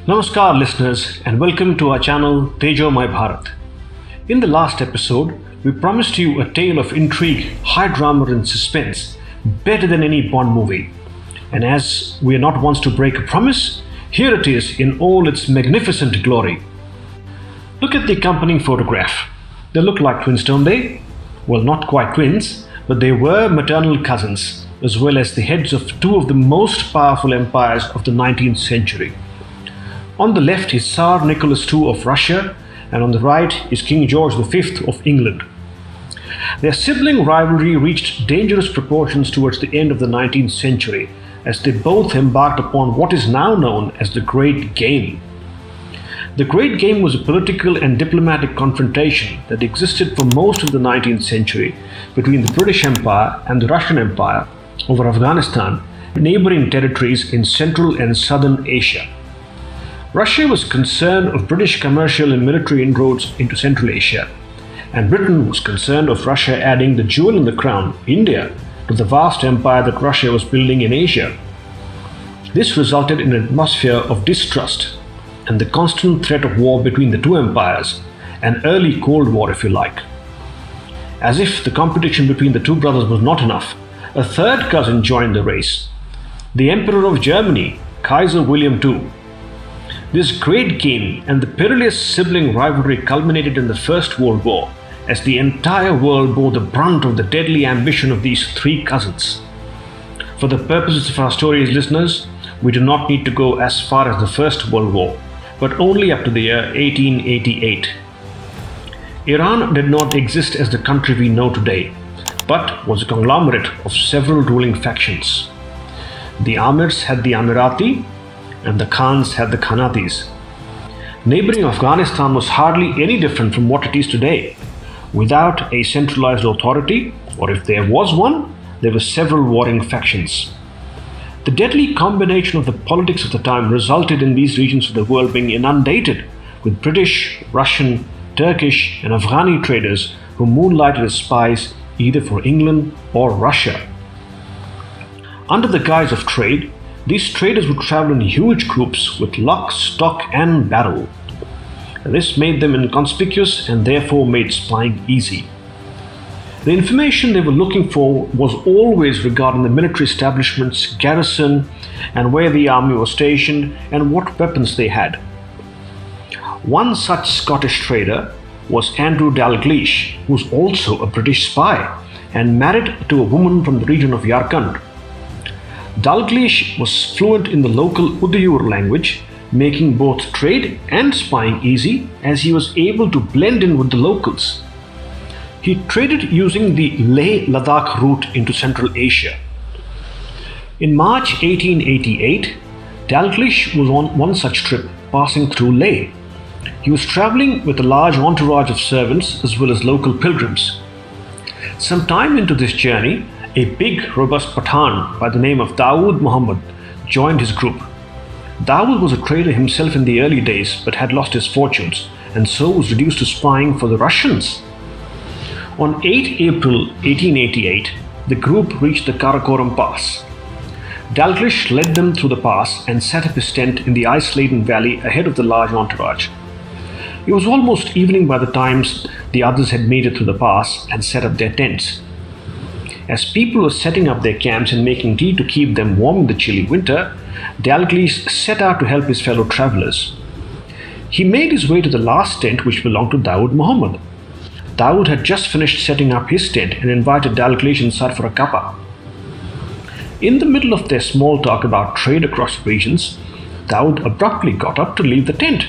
Namaskar listeners and welcome to our channel Tejo My Bharat. In the last episode, we promised you a tale of intrigue, high drama and suspense, better than any Bond movie. And as we are not ones to break a promise, here it is in all its magnificent glory. Look at the accompanying photograph. They look like twins, don't they? Well, not quite twins, but they were maternal cousins, as well as the heads of two of the most powerful empires of the 19th century. On the left is Tsar Nicholas II of Russia, and on the right is King George V of England. Their sibling rivalry reached dangerous proportions towards the end of the 19th century, as they both embarked upon what is now known as the Great Game. The Great Game was a political and diplomatic confrontation that existed for most of the 19th century between the British Empire and the Russian Empire over Afghanistan and neighboring territories in Central and Southern Asia. Russia was concerned of British commercial and military inroads into Central Asia, and Britain was concerned of Russia adding the jewel in the crown, India, to the vast empire that Russia was building in Asia. This resulted in an atmosphere of distrust and the constant threat of war between the two empires, an early Cold War if you like. As if the competition between the two brothers was not enough, a third cousin joined the race, the Emperor of Germany, Kaiser William II. This great game and the perilous sibling rivalry culminated in the First World War, as the entire world bore the brunt of the deadly ambition of these three cousins. For the purposes of our story's listeners, we do not need to go as far as the First World War, but only up to the year 1888. Iran did not exist as the country we know today, but was a conglomerate of several ruling factions. The Amirs had the Amirati, and the Khans had the Khanatis. Neighboring Afghanistan was hardly any different from what it is today. Without a centralized authority, or if there was one, there were several warring factions. The deadly combination of the politics of the time resulted in these regions of the world being inundated with British, Russian, Turkish, and Afghani traders who moonlighted as spies either for England or Russia. Under the guise of trade, these traders would travel in huge groups with lock, stock, and barrel. This made them inconspicuous and therefore made spying easy. The information they were looking for was always regarding the military establishments, garrison, and where the army was stationed and what weapons they had. One such Scottish trader was Andrew Dalgleish, who was also a British spy and married to a woman from the region of Yarkand. Dalgleish was fluent in the local Udayor language, making both trade and spying easy as he was able to blend in with the locals. He traded using the Leh-Ladakh route into Central Asia. In March 1888, Dalgleish was on one such trip, passing through Leh. He was traveling with a large entourage of servants as well as local pilgrims. Some time into this journey, a big, robust Pathan by the name of Dawood Muhammad joined his group. Dawood was a trader himself in the early days but had lost his fortunes and so was reduced to spying for the Russians. On 8 April 1888, the group reached the Karakoram Pass. Dalgleish led them through the pass and set up his tent in the ice-laden valley ahead of the large entourage. It was almost evening by the time the others had made it through the pass and set up their tents. As people were setting up their camps and making tea to keep them warm in the chilly winter, Dalgleish set out to help his fellow travelers. He made his way to the last tent which belonged to Dawood Muhammad. Dawood had just finished setting up his tent and invited Dalgleish inside for a cuppa. In the middle of their small talk about trade across regions, Dawood abruptly got up to leave the tent.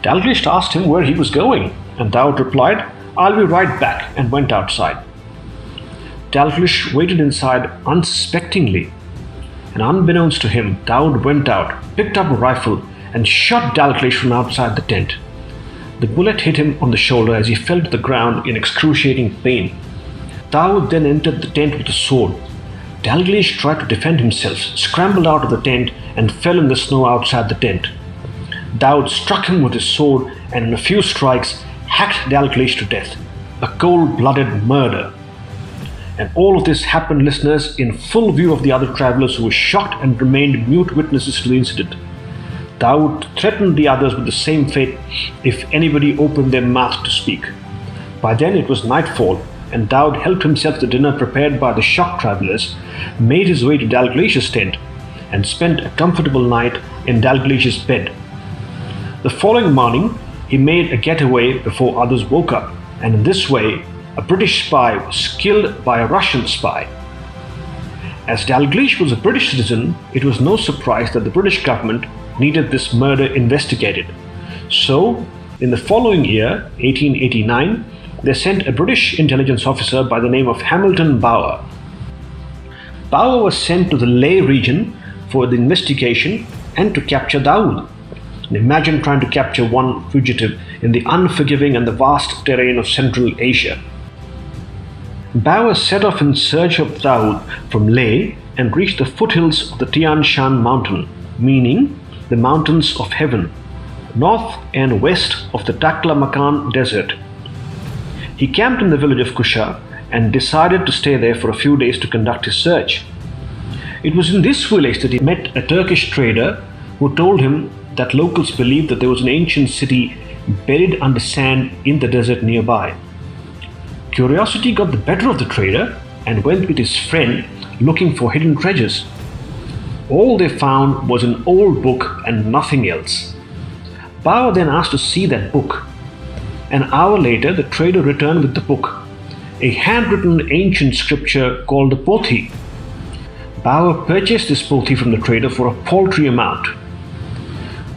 Dalgleish asked him where he was going, and Dawood replied, "I'll be right back," and went outside. Dalgleish waited inside unsuspectingly, and unbeknownst to him, Dawood went out, picked up a rifle, and shot Dalgleish from outside the tent. The bullet hit him on the shoulder as he fell to the ground in excruciating pain. Dawood then entered the tent with a sword. Dalgleish tried to defend himself, scrambled out of the tent, and fell in the snow outside the tent. Dawood struck him with his sword and in a few strikes hacked Dalgleish to death. A cold-blooded murder. And all of this happened, listeners, in full view of the other travelers who were shocked and remained mute witnesses to the incident. Dawood threatened the others with the same fate if anybody opened their mouth to speak. By then it was nightfall, and Dawood helped himself to dinner prepared by the shocked travelers, made his way to Dalglish's tent, and spent a comfortable night in Dalglish's bed. The following morning, he made a getaway before others woke up, and in this way, a British spy was killed by a Russian spy. As Dalglish was a British citizen, it was no surprise that the British government needed this murder investigated. So, in the following year, 1889, they sent a British intelligence officer by the name of Hamilton Bower. Bower was sent to the Leh region for the investigation and to capture Dawood. And imagine trying to capture one fugitive in the unforgiving and the vast terrain of Central Asia. Bower set off in search of Dawood from Leh and reached the foothills of the Tian Shan mountain, meaning the mountains of heaven, north and west of the Taklamakan desert. He camped in the village of Kusha and decided to stay there for a few days to conduct his search. It was in this village that he met a Turkish trader who told him that locals believed that there was an ancient city buried under sand in the desert nearby. Curiosity got the better of the trader and went with his friend looking for hidden treasures. All they found was an old book and nothing else. Bower then asked to see that book. An hour later, the trader returned with the book, a handwritten ancient scripture called the Pothi. Bower purchased this Pothi from the trader for a paltry amount.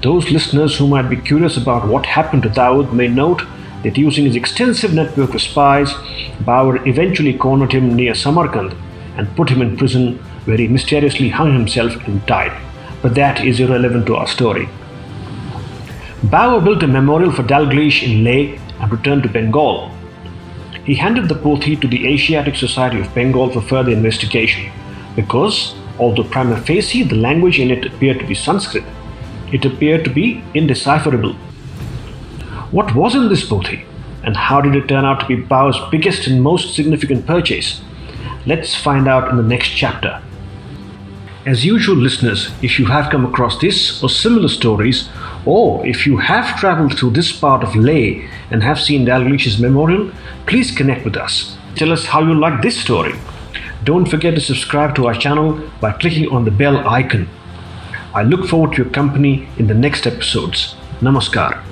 Those listeners who might be curious about what happened to Dawood may note that using his extensive network of spies, Bower eventually cornered him near Samarkand and put him in prison, where he mysteriously hung himself and died. But that is irrelevant to our story. Bower built a memorial for Dalglish in Leh and returned to Bengal. He handed the Pothi to the Asiatic Society of Bengal for further investigation because, although prima facie the language in it appeared to be Sanskrit, it appeared to be indecipherable. What was in this Pothi, and how did it turn out to be Bower's biggest and most significant purchase? Let's find out in the next chapter. As usual, listeners, if you have come across this or similar stories, or if you have travelled through this part of Leh and have seen Dalglish's memorial, please connect with us. Tell us how you like this story. Don't forget to subscribe to our channel by clicking on the bell icon. I look forward to your company in the next episodes. Namaskar.